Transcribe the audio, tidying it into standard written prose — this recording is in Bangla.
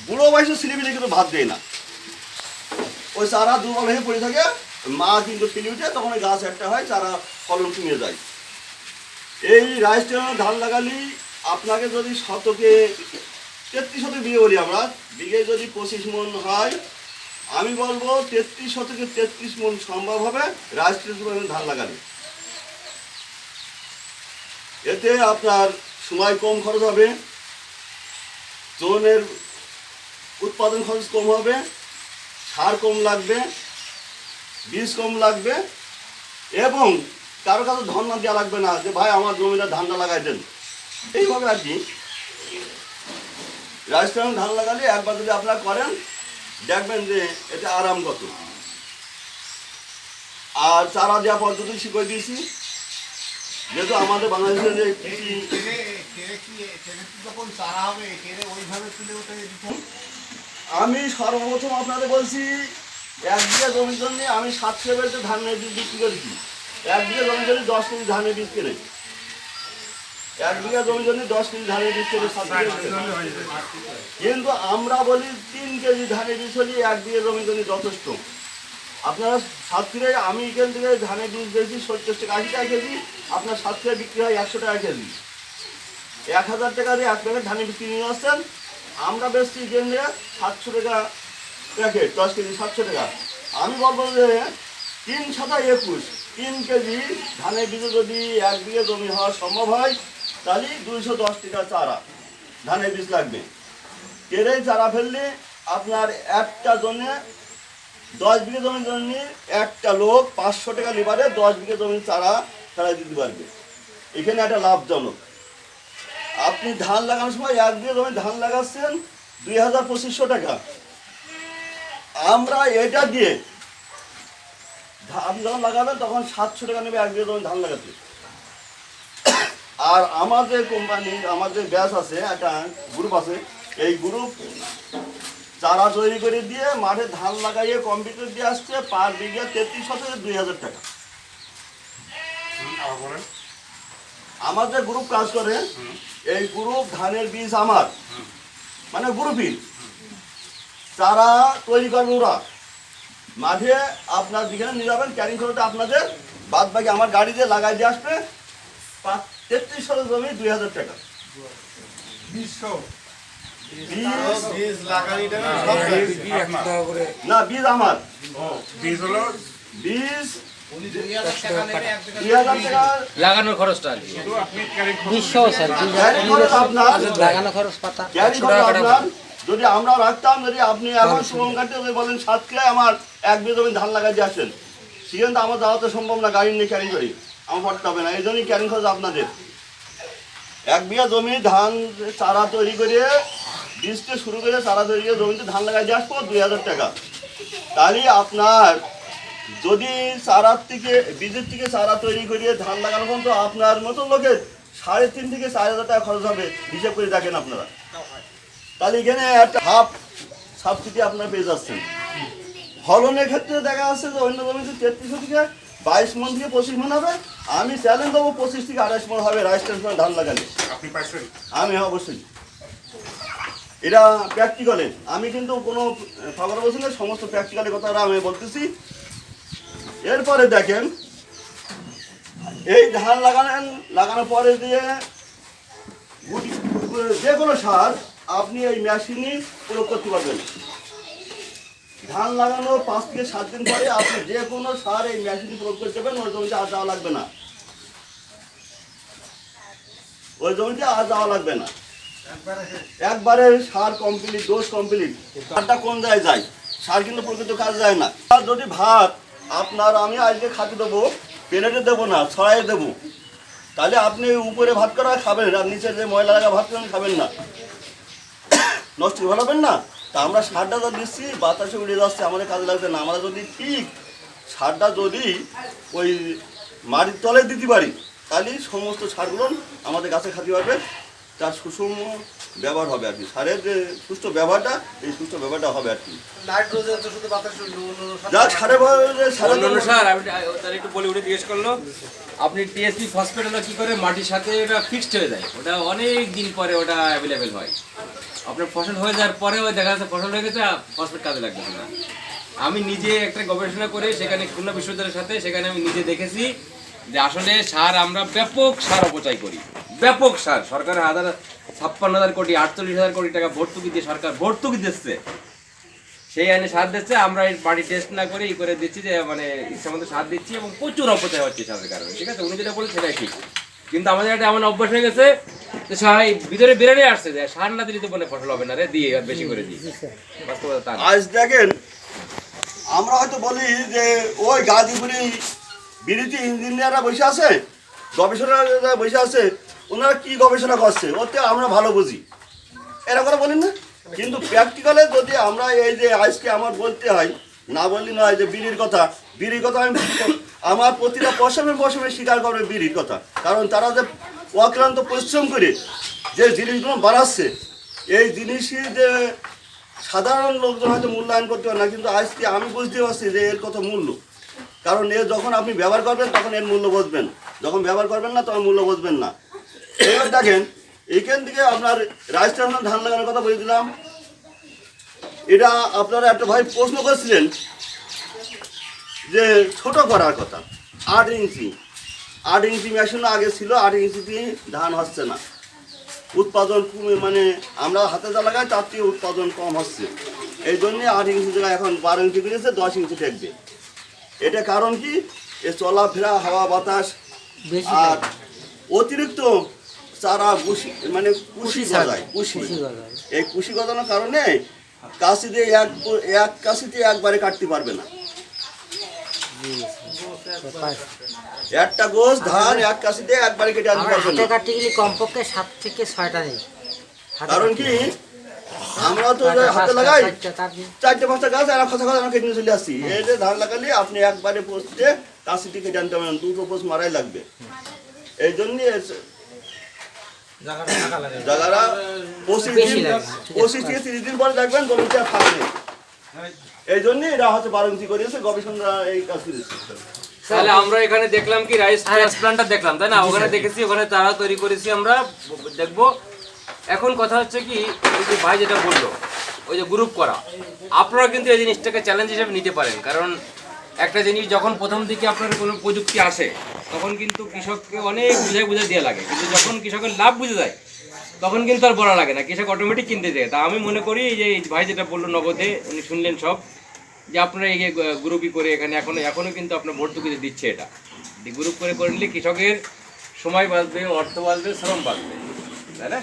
বুড়ো বয়সে ছেলেমেয়ে কিন্তু ভাত দেয় না, ওই চারা দুর্বল হয়ে পড়ে থাকে, মা কিন্তু ফেলে উঠে তখন ওই গাছ একটা হয়, চারা ফলন কমে যায়। এই রাইসটা ধান লাগালি আপনাকে যদি শতকে 33 শতক বিঘে বলি আমরা, বিঘে যদি 25 মন হয়, আমি বলবো 33 শতকে 33 মন সম্ভব হবে রাইসটা ধান লাগালে। এতে আপনার সময় কম খরচ হবে, জমির উৎপাদন খরচ কম হবে, সার কম লাগবে, বীজ কম লাগবে, এবং কারো কাছে ধর্ণা দেওয়া লাগবে না যে ভাই আমার জমিটা ধানটা লাগাই দেন। এইভাবে আর কি রাজস্থান ধান লাগালে একবার যদি আপনারা করেন দেখবেন যে এটা আরামগত। আর চারা দেওয়া পদ্ধতি শিখিয়ে দিয়েছি, যেহেতু আমাদের বাংলাদেশের যে কৃষি, আমি সর্বপ্রথম আপনাদের বলছি 1 বিঘা জমির জন্য আমি 700 বেলতে ধানের বীজ বিক্রি করেছি। 1 বিঘা জমির জন্য 10 কেজি ধানের বীজ কিনে, 1 বিঘা জমির জন্য 10 কেজি ধানের বীজ কিনে 7 কিন্তু আমরা বলি 3 কেজি ধানের বীজ হলে 1 বিঘা জমির জন্য যথেষ্ট। আপনারা সাতক্ষীরায় আমি এখান থেকে ধানের বীজ দিয়েছি 70 টাকা 80 টাকা কেজি, আপনার সাতক্ষীরায় বিক্রি হয় 100 টাকা কেজি। 1000 টাকা দিয়ে 1 প্যাকেট ধানের বীজ কিনে নিয়ে আসছেন, আমরা বেশি এখান থেকে 700 টাকা প্যাকেট, 10 কেজি 700 টাকা। আমি বলবো যে 3 7 21 3 কেজি ধানের বীজে যদি 1 বিঘা জমি হওয়া সম্ভব হয়, তাহলে 210 টাকা চারা ধানের বীজ লাগবে। কেড়ে চারা ফেললে আপনার একটা জন্য 10 বিঘা জমির জন্য একটা লোক 500 টাকা লিবারে 10 বিঘা জমির চারা ফেলাই দিতে পারবে। এখানে একটা লাভজনক। আপনি ধান লাগানোর সময় 1 বিঘা জমি ধান লাগাচ্ছেন 2500 টাকা, আমরা এটা দিয়ে ধান যখন লাগাবেন তখন 700 টাকা নেবে 1 বিঘা জমি ধান লাগাতে। আর আমাদের কোম্পানির আমাদের ব্যাচ আছে, একটা গ্রুপ আছে, এই গ্রুপ চারা তৈরি করে দিয়ে মাঠে ধান লাগাইয়ে কম্পিউটার দিয়ে আসছে পার বিঘা 33 শতকে 2000 টাকা। আমাদের গ্রুপ কাজ করে, এই গ্রুপ ধানের বীজ আমার মানে গ্রুপই চারা তৈরি করবে ওরা, মাঠে আপনার যেখানে নিয়ে যাবেন ক্যারিং খরচটা আপনাদের, বাদ বাকি আমার গাড়ি দিয়ে লাগাই দিয়ে আসবে। 33 শতক জমি 2000 টাকা। না বীজ আমার, বীজ 2000 টাকা লাগানোর খরচটা লাগানো খরচ পাতা। যদি আমরা রাখতাম, যদি আপনি এখন শ্রম কাটতে বলেন সাতক্ষীরায় আমার 1 বিঘা জমি ধান লাগাই দিয়ে আসেন, সেখানে তো আমার যাওয়া তো সম্ভব না, গাড়ি নিয়ে ক্যারিং করি আমার পড়তে হবে না, এই জন্যই ক্যারিং খরচ আপনাদের। 1 বিঘা জমি ধান চারা তৈরি করে বীজতে শুরু করে চারা তৈরি করে জমিতে ধান লাগাই দিয়ে আসবো 2000 টাকা। তাহলে আপনার যদি চারার থেকে বীজের থেকে চারা তৈরি করিয়ে ধান লাগানো পর্যন্ত আপনার মতো লোকের 3.5 থেকে 4,000 টাকা খরচ হবে, হিসেব করে দেখেন আপনারা। তাহলে এখানে একটা হাফ সাবসিডি আপনারা পেয়ে যাচ্ছেন। ফলনের ক্ষেত্রে দেখা যাচ্ছে যে অন্য জমিতে 33 থেকে 22 মন থেকে 25 মন হবে, আমি চ্যালেঞ্জ দেবো 25 থেকে 28 মন হবে রাজস্থান ধান লাগালে। আপনি পাইছেন? আমি অবশ্যই, এটা প্র্যাকটিক্যালে, আমি কিন্তু কোনো খবর বলছি না, সমস্ত প্র্যাকটিক্যালের কথাটা আমি বলতেছি। এরপরে দেখেন এই ধান লাগানোর পরে দিয়ে যে কোনো সার আপনি এই মেশিনই প্রয়োগ করতে পারবেন। ধান লাগানোর 5 থেকে 7 দিন পরে আপনি যে কোনো সার এই মেশিনই প্রয়োগ করতে পারবেন, ওই জমিতে আর যাওয়া লাগবে না, ওই জমিতে আর যাওয়া লাগবে না, একবারে সার কমপ্লিট, ডোজ কমপ্লিট। সারটা কোন জায়গায় যায়, সার কিন্তু প্রকৃত কাজে যায় না। আর যদি ভাত আপনার আমি আজকে খাতে দেবো, প্লেটে দেবো না, ছড়াই দেবো, তাহলে আপনি উপরে ভাত করা খাবেন আর নিচে যে ময়লা লাগা ভাত করেন খাবেন না, নষ্ট ভালাবেন না। তা আমরা সারটা তো দিচ্ছি, বাতাসে উড়ে যাচ্ছে, আমাদের কাজে লাগবে না। আমরা যদি ঠিক সারটা যদি ওই মাটির তলে দিতে পারি, তাহলে সমস্ত সারগুলো আমাদের গাছে খাতে পারবে, তার সুষম ব্যবহার হবে আর কি। সারের যে সুস্থ ব্যবহারটা, এই সুস্থ ব্যবহারটা হবে আর কি। যাক সারের স্যার আমি তার একটু বলে উঠে জিজ্ঞেস করলো, আপনি টিএসপি ফসফেট হলো কি করে মাটির সাথে ওটা ফিক্সড হয়ে যায়, ওটা অনেক দিন পরে ওটা অ্যাভেলেবেল হয়, আপনার ফসল হয়ে যাওয়ার পরেও দেখা যাচ্ছে ফসল হয়ে গেছে ফসফেট কাজে লাগতেছে না। আমি নিজে একটা গবেষণা করে সেখানে খুলনা বিশ্ববিদ্যালয়ের সাথে সেখানে আমি নিজে দেখেছি যে আসলে সার আমরা ব্যাপক সার অপচয় করি, ব্যাপক সার। সরকারের 56,000 কোটি 48,000 কোটি টাকা ভর্তুকি দিয়ে সরকার ভর্তুকি দিচ্ছে, সেই আইনে সার দিচ্ছে, আমরা এই মাটি টেস্ট না করে ই করে দিচ্ছি যে মানে ইচ্ছা মতো সার দিচ্ছি এবং প্রচুর অপচয় হচ্ছে সারের কারণে। ঠিক আছে, উনি যেটা বলে সেটাই ঠিক, কিন্তু আমাদের একটা এমন অভ্যাস হয়ে গেছে যে ভিতরে বেরোনে আসছে যে সার না দিলে তো মনে ফসল হবে না রে, দিয়ে আর বেশি করে দিই। বাস্তবতা তা না। আজ দেখেন আমরা হয়তো বলি যে ওই গাজীপুরি বিরোধী ইঞ্জিনিয়াররা বসে আছে, গবেষণারা বসে আছে, ওনারা কি গবেষণা করছে ওতে আমরা ভালো বুঝি, এরা করে বলেন না। কিন্তু প্র্যাকটিক্যালে যদি আমরা এই যে আজকে আমার বলতে হয়, না বললি নয় যে বিড়ির কথা আমি আমার প্রতিটা পশমে স্বীকার করবে বিড়ির কথা, কারণ তারা যে অক্লান্ত পরিশ্রম করে যে জিনিসগুলো বানাচ্ছে, এই জিনিসই যে সাধারণ লোকজন হয়তো মূল্যায়ন করতে পারে না, কিন্তু আজকে আমি বুঝতে পারছি যে এর কত মূল্য। কারণ এর যখন আপনি ব্যবহার করবেন তখন এর মূল্য বুঝবেন, যখন ব্যবহার করবেন না তখন মূল্য বুঝবেন না। এবার দেখেন এইখান থেকে আপনার রাজস্থান ধান লাগানোর কথা বলে দিলাম। এটা আপনারা একটা ভাই প্রশ্ন করেছিলেন যে ছোট করার কথা, 8 ইঞ্চি মেশিন আগে ছিল, 8 ইঞ্চি দিয়ে ধান হচ্ছে না, উৎপাদন কমে, মানে আমরা হাতে যা লাগাই তার থেকে উৎপাদন কম হচ্ছে, এই জন্যে 8 ইঞ্চি জায়গায় এখন 12 ইঞ্চি করেছে, 10 ইঞ্চি ঠেকবে। এটা কারণ কি, এ চলাফেরা হাওয়া বাতাস আর অতিরিক্ত চারা মানে কুশি গজায়, এই কুশি গজানোর কারণে কাশি দিয়ে এক কাশিতে একবারে কাটতে পারবে না। একটা গোছ ধান এক কাশিতে একবারে কেটে আনতে পারবে না। কাটতে গেলে কমপক্ষে 7 থেকে 6টা নেই। কারণ কি, আমরা তো হাতে লাগাই 4-5টা গাছ আর খাঁচা খাঁচা কেটে নিয়ে চলে আসছি। এই যে ধান লাগালে আপনি একবারে পোস্টে কাশিটি কেটে আনতে পারবেন, 2টো পোস্ট মারাই লাগবে। এই জন্যে জায়গাটা 25 থেকে 30 দিন পরে দেখবেন জমিতে আর থাকবে। এই জন্য এরা হচ্ছে 12 ইঞ্চি করেছে, গবেষণা এই কাজ করেছে। তাহলে আমরা এখানে দেখলাম কি রাইস ট্রান্সপ্লান্টার দেখলাম, তাই না? ওখানে দেখেছি, ওখানে চারা তৈরি করেছি, আমরা দেখবো। এখন কথা হচ্ছে কি, ওই যে ভাই যেটা বললো ওই যে গ্রুপ করা, আপনারা কিন্তু এই জিনিসটাকে চ্যালেঞ্জ হিসেবে নিতে পারেন। কারণ একটা জিনিস যখন প্রথম দিকে আপনার কোনো প্রযুক্তি আসে তখন কিন্তু কৃষককে অনেক বুঝাই দেওয়া লাগে, কিন্তু যখন কৃষকের লাভ বুঝে যায় তখন কিন্তু আর বলা লাগে না, কৃষক অটোমেটিক কিনতে যায়। তা আমি মনে করি যে এই ভাই যেটা বললো নগদে, উনি শুনলেন সব, যে আপনারা এই গ্রুপই করে এখানে এখনো কিন্তু আপনার ভর্তুকি দিচ্ছে, এটা গ্রুপ করে নিলে কৃষকের সময় বাঁচবে, অর্থ বাঁচবে, শ্রম বাঁচবে, তাই না?